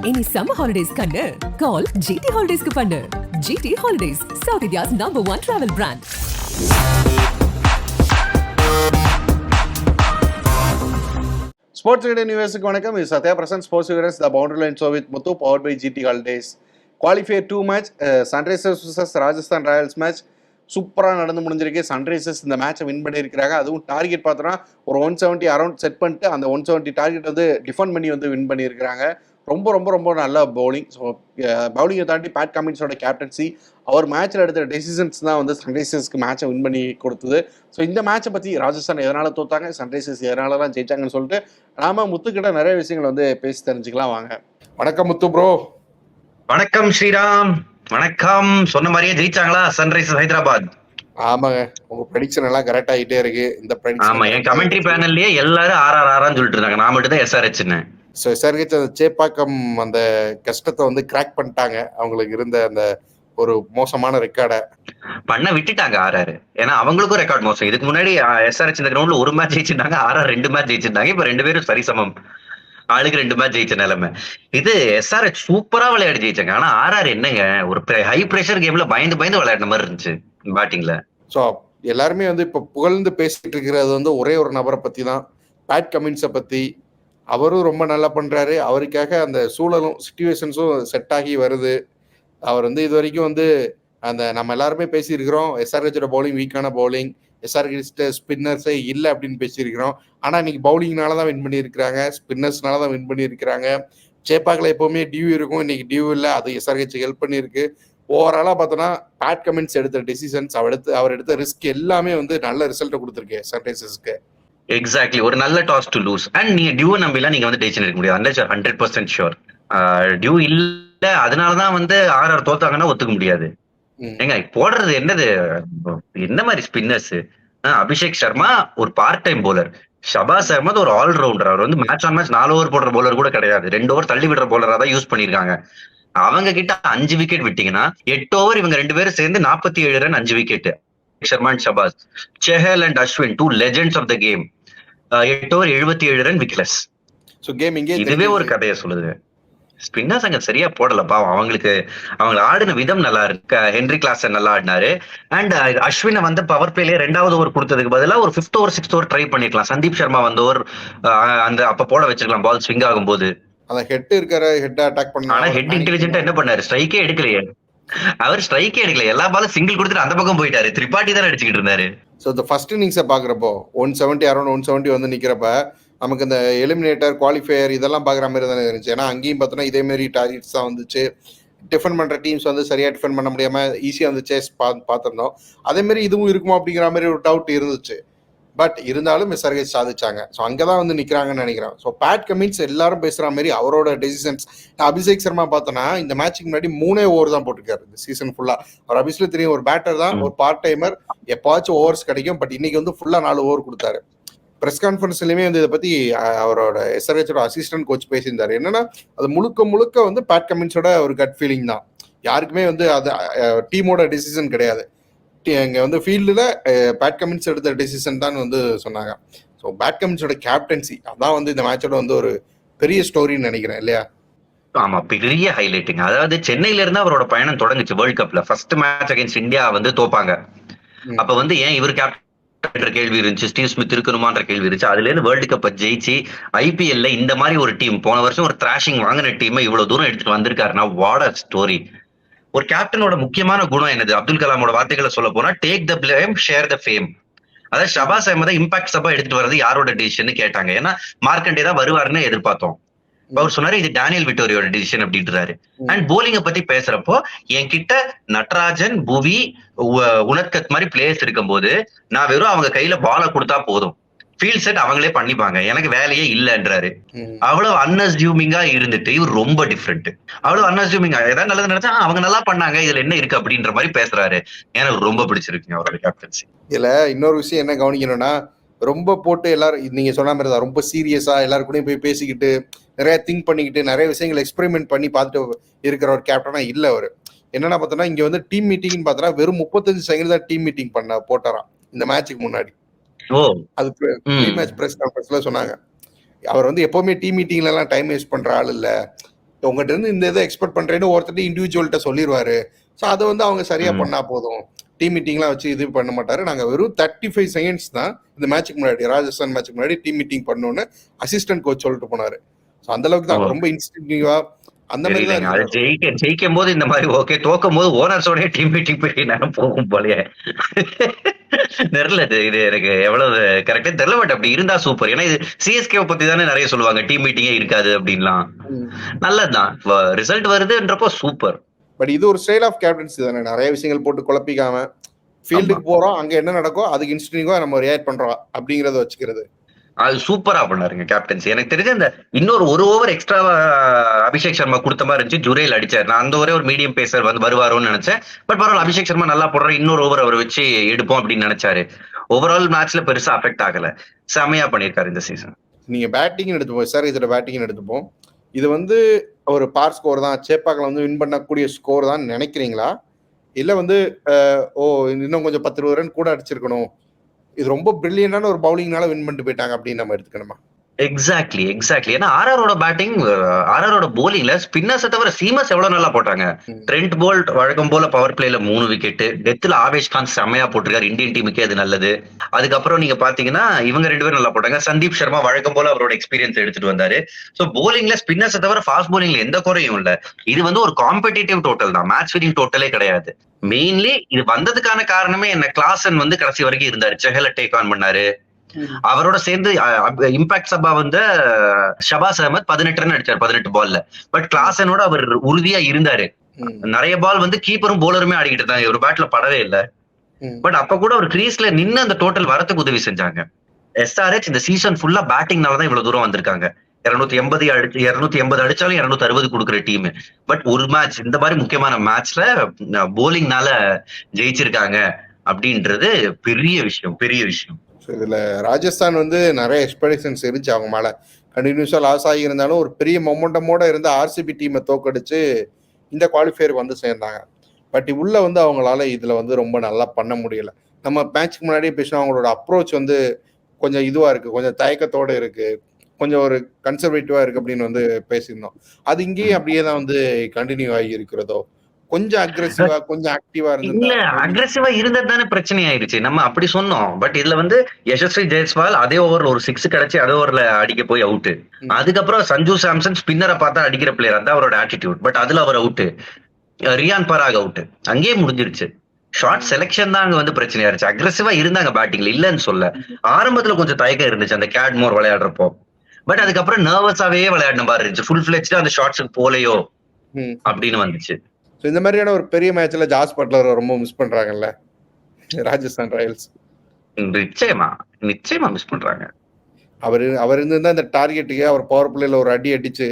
இனி summer holidays கண்ணு கால் GT ஹாலிடேஸ்க்கு பண்ணு. GT holidays, South India's #1 travel brand. Sports video நியூஸுக்கு வணக்கம். இது Sathya present sports videos the boundary line show with Muthu power by GT holidays. Qualifier 2 match Sunrisers vs Rajasthan Royals match சூப்பராக நடந்து முடிஞ்சிருக்கு. சன்ரைசர்ஸ் இந்த மேட்சை வின் பண்ணியிருக்கிறாங்க. அதுவும் டார்கெட் பார்த்தோன்னா ஒரு 170 அரௌண்ட் செட் பண்ணிட்டு அந்த 170 டார்கெட் வந்து டிஃபெண்ட் பண்ணி வந்து வின் பண்ணியிருக்கிறாங்க. ரொம்ப ரொம்ப ரொம்ப நல்ல பவுலிங். ஸோ பவுலிங்கை தாண்டி பேட் கமின்ஸோட கேப்டன்சி, அவர் மேட்ச்சில் எடுத்த டெசிஷன்ஸ் தான் வந்து சன்ரைசர்ஸ்க்கு மேட்சை வின் பண்ணி கொடுத்தது. ஸோ இந்த மேட்சை பற்றி ராஜஸ்தான் எதனால் தோத்தாங்க, சன்ரைசர்ஸ் எதனால தான் ஜெயிச்சாங்கன்னு சொல்லிட்டு நாம முத்துக்கிட்ட நிறைய விஷயங்கள் வந்து பேசி தெரிஞ்சுக்கலாம் வாங்க. வணக்கம் முத்து ப்ரோ. வணக்கம் ஸ்ரீராம். வணக்கம். சொன்ன மாதிரியே ஜெயிச்சாங்களா சன்ரைசர்ஸ் ஹைதராபாத்? ஆமாங்க, உங்க ப்ரெடிக்ஷன் எல்லாம் கரெக்ட் ஆகிட்டே இருக்கு. இந்த ப்ரெடிக்ஷன் ஆமா, என் கமெண்ட்ரி பேனல்லயே எல்லாரும் ஆர்ஆர்ஆர்னு சொல்லிட்டு இருந்தாங்க. நான் மட்டும் தான் எஸ்ஆர்ஹெச்னு. ஸோ எஸ்ஆர்ஹெச் அந்த சேப்பாக்கம் அந்த கஷ்டத்தை வந்து கிராக் பண்ணிட்டாங்க. அவங்களுக்கு இருந்த அந்த ஒரு மோசமான ரெக்கார்டை பண்ண விட்டுட்டாங்க ஆர்ஆர். ஏன்னா அவங்களுக்கும் ரெக்கார்ட் மோசம். இதுக்கு முன்னாடி எஸ்ஆர்ஹெச் இந்த கிரவுண்ட்ல ஒரு மேட்ச் ஜெயிச்சிருந்தாங்க, ஆர்ஆர் 2 மேட்ச் ஜெயிச்சிருந்தாங்க. இப்ப 2 பேரும் சரிசமம், ஆளுக்கு 2 மேட்ச் ஜெயிச்ச நிலைமை. இது எஸ்ஆர்ஹெச் சூப்பரா விளையாடி ஜெயிச்சாங்க. ஆனா ஆர்ஆர் என்னங்க ஒரு ஹை பிரஷர் கேம்ல பயந்து பயந்து விளையாடின மாதிரி இருந்துச்சு பேட்டிங்ல. ஸோ எல்லாருமே வந்து இப்போ புகழ்ந்து பேசிட்டு இருக்கிறது வந்து ஒரே ஒரு நபரை பத்தி தான், பேட் கமின்ஸை பத்தி. அவரும் ரொம்ப நல்லா பண்றாரு. அவருக்காக அந்த சூழலும் சிச்சுவேஷன்ஸும் செட் ஆகி வருது. அவர் வந்து இது வரைக்கும் வந்து அந்த நம்ம எல்லாருமே பேசியிருக்கிறோம், எஸ்ஆர்ஹெச்சோட பவுலிங் வீக்கான பவுலிங், எஸ்ஆர்ஹெச் ஸ்பின்னர்ஸே இல்லை அப்படின்னு பேசியிருக்கிறோம். ஆனால் இன்னைக்கு பவுலிங்னால தான் வின் பண்ணியிருக்கிறாங்க, ஸ்பின்னர்ஸ்னால தான் வின் பண்ணியிருக்கிறாங்க. சேப்பாக்கில் எப்போவுமே டியூ இருக்கும், இன்னைக்கு டியூ இல்லை, அது எஸ்ஆர்ஹெச் ஹெல்ப் பண்ணியிருக்கு. ஓவராலாக பார்த்தோன்னா பேட் கமின்ஸ் எடுத்த டெசிஷன்ஸ், அவர் எடுத்த ரிஸ்க் எல்லாமே வந்து நல்ல ரிசல்ட்டை கொடுத்துருக்கு சன்ரைசர்ஸ்க்கு. எக்ஸாக்ட்லி, ஒரு நல்ல டாஸ் டு லூஸ். அண்ட் நீங்க டியூ நம்பிலாம் நீங்க வந்து டெசிஷன் எடுக்க முடியாது. 100% ஷுர். டியூ இல்ல, அதனாலதான் வந்து ஆர்ஆர் தோத்தாங்கன்னா ஒத்துக்க முடியாது. ஏங்க போடுறது என்னது, என்ன மாதிரி ஸ்பின்னர்ஸ்? அபிஷேக் சர்மா ஒரு part time bowler, Shahbaz Ahmed ஒரு ஆல்ரவுண்டர். அவர் வந்து மேட்ச் ஆன் மேட்ச் 4 ஓவர் போடுற போலர் கூட கிடையாது, 2 ஓவர் தள்ளி விடுற போலரா தான் யூஸ் பண்ணிருக்காங்க. அவங்க கிட்ட 5 விக்கெட் விட்டீங்கன்னா 8 ஓவர் இவங்க 2 பேரும் சேர்ந்து 47 run, 5 wicket. Sharma and Shahbaz, Chahal and Ashwin, 2 legends of the game. 8 over 77 run wicketless. So game இங்கே இதுவே ஒரு கதையை சொல்லுது. ஸ்பின்னர்ஸ் அங்க சரியா போடல பாவம். அவங்க ஆடின விதம் நல்லா இருக்கு. ஹென்ரி கிளாசன் நல்லா ஆடினாரு. அண்ட் அஸ்வினை வந்து பவர் பிளேலயே 2வது ஓவர் கொடுத்ததுக்கு பதிலாக ஒரு 5th over 6th over try பண்ணிருக்கலாம். சந்தீப் சர்மா வந்து ஓவர் அந்த அப்ப போட வச்சிருக்கலாம், பால் ஸ்விங் ஆகும் போது. அந்த ஹெட் இருக்கிற ஹெட் அட்டாக் பண்ண. ஆனா ஹெட் இன்டெலிஜென்ட்டா என்ன பண்ணாரு, ஸ்ட்ரைக்கே எடுக்கலையே. அவர் ஸ்ட்ரைக்கே எடுக்கல, எல்லா பாலும் சிங்கிள் கொடுத்துட்டு அந்த பக்கம் போயிட்டாரு. திரிபாட்டி தான் அடிச்சுக்கிட்டு இருந்தாரு. ஸோ இந்த ஃபர்ஸ்ட் இன்னிங்ஸை பார்க்குறப்போ 170 அரௌண்ட் 170 வந்து நிற்கிறப்ப நமக்கு இந்த எலிமினேட்டர் குவாலிஃபயர் இதெல்லாம் பார்க்குற மாதிரி தானே இருந்துச்சு. ஏன்னா அங்கேயும் பார்த்தோன்னா இதேமாரி டார்கெட்ஸ் தான் வந்துச்சு. டிஃபெண்ட் பண்ணுற டீம்ஸ் வந்து சரியாக டிஃபெண்ட் பண்ண முடியாமல் ஈஸியாக வந்து சேஸ் பார்த்துருந்தோம். அதேமாரி இதுவும் இருக்குமா அப்படிங்கிற மாதிரி ஒரு டவுட் இருந்துச்சு. பட் இருந்தாலும் எஸ்ஆர்ஹெச் சாதிச்சாங்க. ஸோ அங்கே தான் வந்து நிற்கிறாங்கன்னு நினைக்கிறேன். ஸோ பேட் கமின்ஸ் எல்லாரும் பேசுகிற மாதிரி அவரோட டெசிஷன்ஸ். அபிஷேக் சர்மா பார்த்தோன்னா இந்த மேட்சுக்கு முன்னாடி 3 ஓவர் தான் போட்டிருக்காரு இந்த சீசன் ஃபுல்லாக. அவர் அபிஷேக் தெரியும், ஒரு பேட்டர் தான், ஒரு பார்ட் டைமர், எப்பாச்சும் ஓவர்ஸ் கிடைக்கும். பட் இன்னைக்கு வந்து ஃபுல்லாக 4 ஓவர் கொடுத்தாரு. ப்ரெஸ் கான்ஃபரன்ஸ்லையுமே வந்து இதை பற்றி அவரோட எஸ்ஆர்ஹெச்சோட அசிஸ்டன்ட் கோச் பேசியிருந்தாரு. என்னன்னா அது முழுக்க வந்து பேட் கமின்ஸோட ஒரு கட் ஃபீலிங் தான். யாருக்குமே வந்து அது டீமோட டெசிஷன் கிடையாது. இங்கே வந்து ஃபீல்டில் பேட் கமின்ஸ் எடுத்த டெசிஷன் தான் வந்து சொன்னாங்க. ஸோ பேட் கமின்ஸோட கேப்டன்சி அதான் வந்து இந்த மேட்சோட வந்து ஒரு பெரிய ஸ்டோரின்னு நினைக்கிறேன் இல்லையா? ஆமா, பெரிய ஹைலைட்டிங். அதாவது சென்னையில இருந்து அவரோட பயணம் தொடங்குச்சு. வேர்ல்ட் கப்ல ஃபர்ஸ்ட் மேட்ச் அகைன்ஸ்ட் இந்தியா வந்து தோப்பாங்க. அப்ப வந்து ஏன் இவர் கேப்டன் கேள்வி இருந்துச்சு, ஸ்டீவ் ஸ்மித் இருக்கணுமான்ற கேள்வி இருந்துச்சு. அதுல இருந்து வேர்ல்டு கப்பை ஜெயிச்சு ஐபிஎல்ல இந்த மாதிரி ஒரு டீம், போன வருஷம் ஒரு த்ராஷிங் வாங்கின டீமை இவ்வளவு தூரம் எடுத்துட்டு வந்திருக்காருன்னா வாட் அ ஸ்டோரி. ஒரு கேப்டனோட முக்கியமான குணம் என்னது? அப்துல் கலாமோட வார்த்தைகளை சொல்ல போனா take the blame, share the fame. அதாவது ஷபாஸ் அஹமதை இம்பாக்ட் சப்பா எடுத்துட்டு வர்றது யாரோட டிசிஷன் கேட்டாங்க. ஏன்னா மார்க்கண்டே தான் வருவாருன்னு எதிர்பார்த்தோம். அவர் சொன்னாரு இது டேனியல் விட்டோரியோட டிசிஷன் அப்படின்றாரு. அண்ட் போலிங்க பத்தி பேசுறப்போ என்கிட்ட நட்ராஜன், புவி, உனத்கத் மாதிரி பிளேயர்ஸ் இருக்கும் போது நான் வெறும் அவங்க கையில பாலை கொடுத்தா போதும், ஃபீல்ட் செட் அவங்களே பண்ணிப்பாங்க, எனக்கு வேலையே இல்லைன்றாரு. அவ்வளவு அன்அஸ்யூமிங்கா இருந்துட்டு இவர் ரொம்ப டிஃப்ரெண்ட். அவ்வளவு அன்அஸ்யூமிங்கா ஏதாவது நல்லது நினைச்சா அவங்க நல்லா பண்ணாங்க, இதுல என்ன இருக்கு அப்படின்ற மாதிரி பேசுறாரு. எனக்கு ரொம்ப பிடிச்சிருக்குங்க அவரோட கேப்டன்சி. இதுல இன்னொரு விஷயம் என்ன கவனிக்கணும்னா, ரொம்ப போட்டு எல்லாரும் நீங்க சொன்ன மாதிரி தான் ரொம்ப சீரியஸா எல்லாருக்கூடயும் போய் பேசிக்கிட்டு நிறைய திங்க் பண்ணிக்கிட்டு நிறைய விஷயங்கள் எக்ஸ்பெரிமெண்ட் பண்ணி பார்த்துட்டு இருக்கிற ஒரு கேப்டனா இல்ல அவரு. என்னன்னா பார்த்தோன்னா இங்க வந்து டீம் மீட்டிங்னு பார்த்தோன்னா வெறும் 35 செகண்ட் தான் டீம் மீட்டிங் போட்டாராம் இந்த மேட்சுக்கு முன்னாடி. அது ப்ரீ மேட்ச் பிரஸ் கான்ஃபரன்ஸ்ல சொன்னாங்க. அவர் வந்து எப்பவுமே டீம் மீட்டிங்ல எல்லாம் டைம் வேஸ்ட் பண்ற ஆள் இல்ல, உங்ககிட்ட இருந்து இந்த இதை எக்ஸ்பெக்ட் பண்றேன்னு ஒருத்தர் இண்டிவிஜுவல்கிட்ட சொல்லிடுவாரு. ஸோ அதை வந்து அவங்க சரியா பண்ணா போதும். டீம் மீட்டிங்லாம் வச்சு இது பண்ண மாட்டாரு. நாங்க வெறும் 35 செகண்ட்ஸ் தான் இந்த மேட்சுக்கு முன்னாடி, ராஜஸ்தான் மேட்சுக்கு முன்னாடி டீம் மீட்டிங் பண்ணோன்னு அசிஸ்டன்ட் கோச் சொல்லிட்டு போனாரு. ஸோ அந்த அளவுக்கு தான் ரொம்ப இன்ஸ்டிங்டிவா அந்த மாதிரி தான் ஜெயிக்கும் போது இந்த மாதிரி ஓகே, தோக்கும் போது ஓனர்ஸோட டீம் மீட்டிங் பெரிய நேரம் போகும் போலயே தெரியல. இது எனக்கு எவ்வளவு கரெக்டா தெரியல. பட் அப்படி இருந்தா சூப்பர். ஏன்னா இது சிஎஸ்கே பத்தி தானே நிறைய சொல்லுவாங்க, டீம் மீட்டிங்கே இருக்காது அப்படின்லாம். நல்லதுதான், ரிசல்ட் வருதுன்றப்போ சூப்பர். பட் இது ஒரு ஸ்டைல் ஆஃப் கேப்டன்சி தானே. நிறைய விஷயங்கள் போட்டு குழப்பிக்காம ஃபீல்டுக்கு போறோம், அங்க என்ன நடக்கோ அதுக்கு இன்ஸ்டிங்டிவா நம்ம ரியாக்ட் பண்றோம் அப்படிங்கறத வச்சுக்கிறது. அது சூப்பரா பண்ணாருங்க கேப்டன்சி. எனக்கு தெரிஞ்ச இந்த இன்னொரு ஒரு ஓவர் எக்ஸ்ட்ரா அபிஷேக் சர்மா கொடுத்த மாதிரி இருந்துச்சு. ஜுரேல் அடிச்சாரு. நான் அந்த ஒரே ஒரு மீடியம் பேசர் வந்து வருவாரோன்னு நினைச்சேன். பட் பரவாயில்ல, அபிஷேக் சர்மா நல்லா போடுறாரு, இன்னொரு ஓவர் அவர் வச்சு எடுப்போம் அப்படின்னு நினைச்சாரு. ஓவரால் மேட்ச்ல பெருசா அஃபெக்ட் ஆகல. செமையா பண்ணிருக்காரு இந்த சீசன். நீங்க பேட்டிங் எடுத்துப்போம், SRH பேட்டிங் எடுத்துப்போம். இது வந்து ஒரு பார் ஸ்கோர் தான், சேப்பாக்கில் வந்து வின் பண்ணக்கூடிய ஸ்கோர் தான் நினைக்கிறீங்களா? இல்ல வந்து இன்னும் கொஞ்சம் 10-20 ரன் கூட அடிச்சிருக்கணும், இது ரொம்ப பிரில்லியண்டான ஒரு பவுலிங்னால வின் பண்ணிட்டு போயிட்டாங்க அப்படின்னு நம்ம எடுத்துக்கணுமா? எக்ஸாக்ட்லி. ஏன்னா ஆர்ஆரோட பேட்டிங், ஆர்ஆரோட போலிங்ல ஸ்பின்னர்ஸை தவிர சீமர்ஸ் எவ்வளவு நல்லா போட்டாங்க. ட்ரெண்ட் போல்ட் வழக்கம் போல பவர் பிளேல 3 விக்கெட், டெத்ல ஆவேஷ் கான் செம்மையா போட்டிருக்காரு. இந்தியன் டீமுக்கே அது நல்லது. அதுக்கப்புறம் நீங்க பாத்தீங்கன்னா இவங்க 2 பேரும் நல்லா போட்டாங்க. சந்தீப் சர்மா வழக்கம் போல அவரோட எக்ஸ்பீரியன்ஸ் எடுத்துட்டு வந்தாரு. சோ போலிங்ல ஸ்பின்னர்ஸை தவிர ஃபாஸ்ட் போலிங்ல எந்த குறையும் இல்ல. இது வந்து ஒரு காம்படிட்டிவ் டோட்டல் தான், மேட்ச் வினிங் டோட்டலே கிடையாது. மெயின்லி இது வந்ததுக்கான காரணமே என்ன, கிளாசன் வந்து கடைசி வரைக்கும் இருந்தாரு, செஹல டேக் ஆன் பண்ணாரு. அவரோட சேர்ந்து இம்பாக்ட் சபா வந்து ஷபாஸ் அஹமத் 18 ரன் அடிச்சார் 18 பால்ல. பட் கிளாசனோட அவர் உறுதியா இருந்தாரு. நிறைய பால் வந்து கீப்பரும் போலருமே ஆடிக்கிட்டு இருந்தாங்க, ஒரு பேட்ல படவே இல்லை. பட் அப்ப கூட ஒரு கிரீஸ்ல நின்று அந்த டோட்டல் வரத்துக்கு உதவி செஞ்சாங்க. SRH இந்த சீசன் ஃபுல்லா பேட்டிங்னாலதான் இவ்வளவு தூரம் வந்திருக்காங்க. 280 அடிச்சாலும் 260 கொடுக்குற டீம். பட் ஒரு மேட்ச் இந்த மாதிரி முக்கியமான மேட்ச்ல போலிங்னால ஜெயிச்சிருக்காங்க அப்படின்றது பெரிய விஷயம். இதுல ராஜஸ்தான் வந்து நிறைய எக்ஸ்பெக்டேஷன்ஸ் இருந்துச்சு அவங்க மேல. கண்டினியூஸா லாஸ் ஆகி இருந்தாலும் ஒரு பெரிய மொமெண்டமோட இருந்த ஆர்சிபி டீமை தோக்கடிச்சு இந்த குவாலிஃபயர் வந்து சேர்ந்தாங்க. பட் உள்ள வந்து அவங்களால இதுல வந்து ரொம்ப நல்லா பண்ண முடியல. நம்ம மேட்ச்க்கு முன்னாடியே பேசினா அவங்களோட அப்ரோச் வந்து கொஞ்சம் இதுவா இருக்கு, கொஞ்சம் தயக்கத்தோட இருக்கு, கொஞ்சம் ஒரு கன்சர்வேட்டிவா இருக்கு அப்படின்னு வந்து பேசியிருந்தோம். அது இங்கேயும் அப்படியே தான் வந்து கண்டினியூ ஆகி இருக்கிறதோ? கொஞ்சம் அக்ரெசிவா, கொஞ்சம் ஆக்டிவா இல்ல, அக்ரெசிவா இருந்தது தானே பிரச்சனை ஆயிருச்சு. நம்ம அப்படி சொன்னோம். பட் இதுல வந்து யசஸ்வி ஜெயஸ்வால் அதே ஓவர்ல ஒரு 6 கிடைச்சு அதே ஓவர்ல அடிக்க போய் அவுட். அதுக்கப்புறம் சஞ்சு சாம்சன் ஸ்பின்னரை பார்த்தா அடிக்கிற பிளேயர், அதான் அவரோட ஆட்டிடியூட். பட் அதுல அவர் அவுட். ரியான் பராக் அவுட். அங்கேயே முடிஞ்சிருச்சு. ஷார்ட் செலக்ஷன் தான் அங்க வந்து பிரச்சனையா இருந்துச்சு. அக்ரெசிவா இருந்தாங்க பேட்டிங்ல, இல்லன்னு சொல்ல. ஆரம்பத்துல கொஞ்சம் தயக்கம் இருந்துச்சு அந்த கேட்மோர் விளையாடுறப்போ. பட் அதுக்கப்புறம் நர்வஸாவே விளையாடின மாதிரி இருந்துச்சு. ஃபுல் ஃபிளெஜ்டா அந்த ஷாட்ஸுக்கு போலையோ அப்படின்னு வந்துச்சு. இந்த மாதிரியான ஒரு பெரிய மேட்ச்ல ஜாஸ் பட்லர் ரொம்ப மிஸ் பண்றாங்கல்ல ராஜஸ்தான் ராயல்ஸ். நிச்சயமா மிஸ் பண்றாங்க. அவர் இருந்தா இந்த டார்கெட்டுக்கு அவர் பவர் பிளேல ஒரு அடி அடிச்சு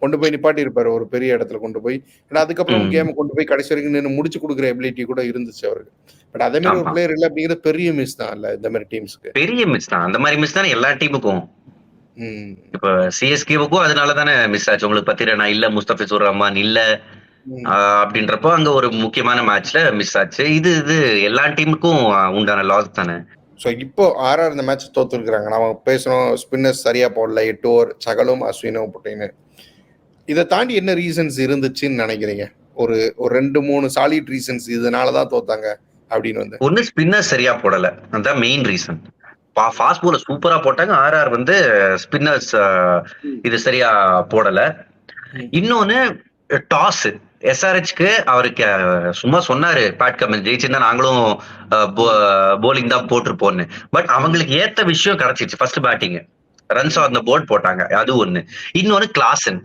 கொண்டு போய் நிப்பாட்டி இருப்பாரு ஒரு பெரிய இடத்துல கொண்டு போய். ஏன்னா அதுக்கப்புறம் கேம் கொண்டு போய் கடைசி வரைக்கும் நின்று முடிச்சு கொடுக்குற எபிலிட்டி கூட இருந்துச்சு அவருக்கு. பட் அதே மாதிரி ஒரு பிளேயர் இல்ல அப்படிங்கிறது பெரிய மிஸ் தான் இல்ல இந்த மாதிரி டீம்ஸ்க்கு. பெரிய மிஸ் தான். அந்த மாதிரி மிஸ் தானே எல்லா டீமுக்கும். இப்ப சிஎஸ்கேவுக்கும் அதனாலதானே மிஸ் ஆச்சு. உங்களுக்கு பத்திரனா இல்ல, முஸ்தபிசுர் ரஹ்மான் இல்ல அப்படின்றப்போ அங்க ஒரு முக்கியமான மேட்ச்ல மிஸ் ஆச்சு. இது எல்லா டீமுக்கும் உண்டான லாஸ் தானே. ஸோ இப்போ ஆர்ஆர் இந்த மேட்ச் தோத்துருக்குறாங்க. நம்ம பேசணும் ஸ்பின்னர்ஸ் சரியா போடல, 8 ஓவர் சகலும் அஸ்வினும் போட்டீங்கன்னு. இதை தாண்டி என்ன ரீசன்ஸ் இருந்துச்சுன்னு நினைக்கிறீங்க? ஒரு 2-3 சாலிட் ரீசன்ஸ் இதனாலதான் தோத்தாங்க அப்படின்னு வந்து. ஒன்னு ஸ்பின்னர் சரியா போடல, அதுதான் மெயின் ரீசன். ஃபாஸ்ட் பால் சூப்பரா போட்டாங்க. ஆர்ஆர் வந்து ஸ்பின்னர்ஸ் இது சரியா போடல. இன்னொன்னு டாஸ். SRHக்கு அவருக்கு சும்மா சொன்னாரு பேட் கமின்ஸ் ஜெயிச்சிருந்தா நாங்களும் போலிங் தான் போட்டிருப்போம்னு. பட் அவங்களுக்கு ஏத்த விஷயம் கிடைச்சிருச்சு. First batting runs on the board போட்டாங்க, அது ஒண்ணு. இன்னொன்னு கிளாசன்.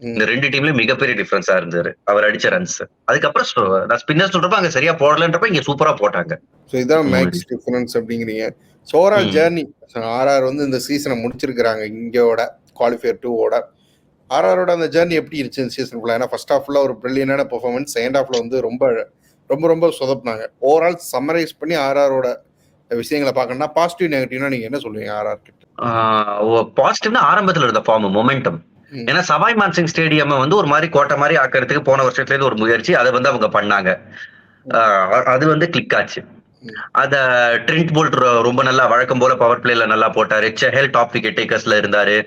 இந்த 2 டீம்லயும் மிகப்பெரிய டிஃபரன்ஸா இருந்தாரு அவர் அடிச்ச ரன்ஸ். அதுக்கப்புறம் நான் ஸ்பின்னர் சொல்றப்ப அங்க சரியா போடலன்றப்ப இங்க சூப்பரா போட்டாங்க. ஸோ இதான் மேக்ஸ் டிஃபரன்ஸ் அப்படிங்கிறீங்க. ஓவரால் ஜேர்னி ஆர்ஆர் வந்து இந்த சீசனை முடிச்சிருக்கிறாங்க இங்கோட குவாலிஃபயர் 2ஓட. ஆர்ஆரோட அந்த ஜேர்னி எப்படி இருந்துச்சு இந்த சீசன் ஃபுல்லா? ஏன்னா ஃபர்ஸ்ட் ஹாஃப்ல ஒரு பிரில்லியனான பெர்ஃபார்மன்ஸ், செகண்ட் ஹாஃப்ல வந்து ரொம்ப ரொம்ப ரொம்ப சொதப்பினாங்க. ஓவரால் சம்மரைஸ் பண்ணி ஆர்ஆரோட விஷயங்களை பார்க்கணும்னா பாசிட்டிவ் நெகட்டிவ்னா நீங்க என்ன சொல்லுவீங்க ஆர்ஆர் கிட்ட? பாசிட்டிவ்னா ஆரம்பத்துல இருந்த ஃபார்ம், மொமெண்டம். ஏன்னா சவாய் மான்சிங் ஸ்டேடியம் வந்து ஒரு மாதிரி கோட்டை மாதிரி ஆக்கிறதுக்கு போன வருஷத்துல இருந்து ஒரு முயற்சி, அதை வந்து அவங்க பண்ணாங்க. அது வந்து கிளிக் ஆச்சு. அத ட்ரெண்ட் போல்ட் ரொம்ப நல்லா வழக்கம் போல பவர் பிளேல நல்லா போட்டாரு. செஹல் டாப் விக்கெட் டேக்கர்ஸ்ல இருந்தாரு.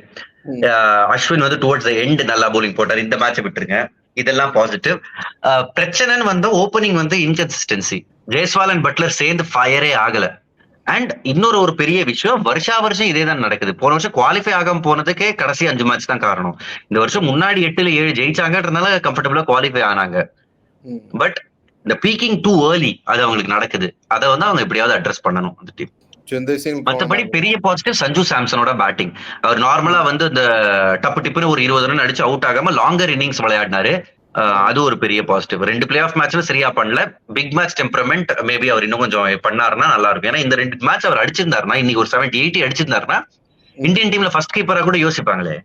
அஸ்வின் வந்து டுவர்ட்ஸ் எண்ட் நல்லா போலிங் போட்டாரு. இந்த மேட்சை விட்டுருங்க, இதெல்லாம் பாசிட்டிவ். பிரச்சனைன்னு வந்து ஓப்பனிங் வந்து இன்கன்சிஸ்டன்சி. ஜெய்ஸ்வால் அண்ட் பட்லர் சேர்ந்து ஃபயரே ஆகல. அண்ட் இன்னொரு ஒரு பெரிய விஷயம், வருஷம் இதே தான் நடக்குது. போன வருஷம் குவாலிஃபை ஆகாம போனதுக்கே கடைசி 5 மேட்ச் தான் காரணம். இந்த வருஷம் முன்னாடி 8ல 7 ஜெயிச்சாங்கன்றதுனால கம்ஃபர்டபுளா குவாலிஃபை ஆனாங்க. பட் இந்த பீக்கிங் டூ ஏர்லி அது அவங்களுக்கு நடக்குது. அதை வந்து அவங்க எப்படியாவது அட்ரஸ் பண்ணணும் அந்த டீம். மற்றபடி பெரிய பாசிட்டிவ் சஞ்சு சாம்சனோட பேட்டிங். அவர் நார்மலா வந்து இந்த டப்பு டிப்புன்னு ஒரு 20 ரன் அடிச்சு அவுட் ஆகாம லாங்கர் இன்னிங்ஸ் விளையாடினாரு. அது ஒரு பெரிய பாசிட்டிவ். 2 பிளே ஆஃப் மேட்ச்ல சரியா பண்ணல. பிக் மேட்ச் டெம்பரமெண்ட் மேபி அவர் இன்னும் கொஞ்சம் பண்ணாருன்னா நல்லா இருக்கும். ஏன்னா இந்த 2 மேட்ச் அவர் அடிச்சிருந்தாருன்னா, இன்னைக்கு ஒரு 70-80 அடிச்சிருந்தாருன்னா இந்தியன் டீம்ல ஃபர்ஸ்ட் கீப்பரா கூட யோசிப்பாங்களே.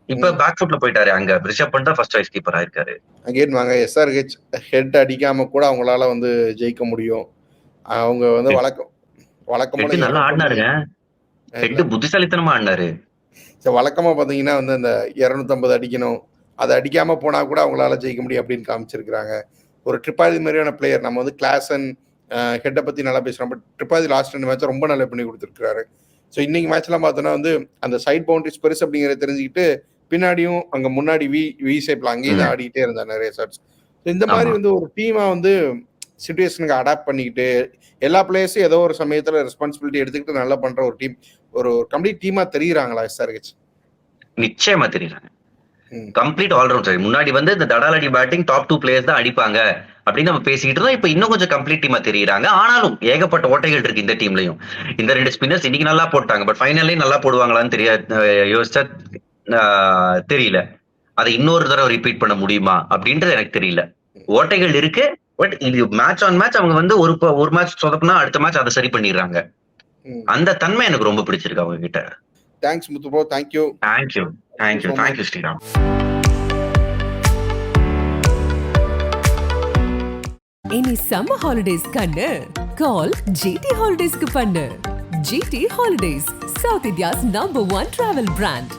இப்ப பேக் ஃபுட்ல போயிட்டாரு. அங்க ரிஷப் பண்ட் தான் ஃபர்ஸ்ட் வைஸ் கீப்பரா இருக்காரு. அகைன் வாங்க SRH ஹெட் அடிக்காம கூட அவங்களால வந்து ஜெயிக்க முடியும். அவங்க வந்து வழக்கமா நல்லா ஆடினாருங்க. ஹெட் புத்திசாலித்தனமா ஆடினாரு. வழக்கமா பாத்தீங்கன்னா வந்து அந்த 250 அடிக்கணும், அதை அடிக்காம போனா கூட அவங்களால ஜெயிக்க முடியும் அப்படின்னு காமிச்சிருக்கிறாங்க. ஒரு ட்ரிபாதி மாதிரியான பிளேயர். நம்ம வந்து கிளாஸ் அண்ட் ஹெட்டை பத்தி நல்லா பேசுறோம். பட் ட்ரிபாதி லாஸ்ட் 2 மேட்ச் ரொம்ப நல்லா பண்ணி கொடுத்துருக்காரு. ஸோ இன்னைக்கு மேட்ச்லாம் பார்த்தோன்னா வந்து அந்த சைட் பவுண்டரிஸ் பெருசு அப்படிங்கிறத தெரிஞ்சுக்கிட்டு பின்னாடியும் அங்கே முன்னாடி வி ஷேப்ல அங்கேயும் தான் ஆடிக்கிட்டே இருந்தார் நிறைய ஷாட்ஸ். ஸோ இந்த மாதிரி வந்து ஒரு டீமா வந்து சிச்சுவேஷனுக்கு அடாப்ட் பண்ணிக்கிட்டு எல்லா பிளேயர்ஸும் ஏதோ ஒரு சமயத்துல ரெஸ்பான்சிபிலிட்டி எடுத்துக்கிட்டு நல்லா பண்ற ஒரு டீம், ஒரு கம்ப்ளீட் டீமா தெரியுறாங்களா SRH? நிச்சயமா தெரியுறாங்க. Complete allrounder. முன்னாடி வந்து இந்த தடாலடி பேட்டிங் டாப் 2 பிளேயர்ஸ் தான் அடிப்பாங்க அப்படின்னு நம்ம பேசிக்கிட்டு இருந்தோம். இப்ப இன்னும் கொஞ்சம் கம்ப்ளீட் டீமா தெரியுறாங்க. ஆனாலும் ஏகப்பட்ட ஓட்டைகள் இருக்கு இந்த டீம்லயும். இந்த 2 ஸ்பின்னர்ஸ் இன்னைக்கு நல்லா போட்டாங்க. பட் ஃபைனல்லையும் நல்லா போடுவாங்களான்னு யோசிச்சா தெரியல. அதை இன்னொரு தடவை ரிப்பீட் பண்ண முடியுமா அப்படின்றது எனக்கு தெரியல. ஓட்டைகள் இருக்கு. பட் இது மேட்ச் ஆன் மேட்ச் அவங்க வந்து ஒரு மேட்ச் சொதப்புனா அடுத்த மேட்ச் அதை சரி பண்ணிடுறாங்க. அந்த தன்மை எனக்கு ரொம்ப பிடிச்சிருக்கு அவங்க கிட்ட. தேங்க்ஸ் முத்து ப்ரோ. தேங்க்யூ ஸ்ரீராம். இனி சம்மர் ஹாலிடேஸ் கண்ணு கால் GT ஹாலிடேஸ்க்கு பண்ணு. GT holidays, South India's number 1 travel brand.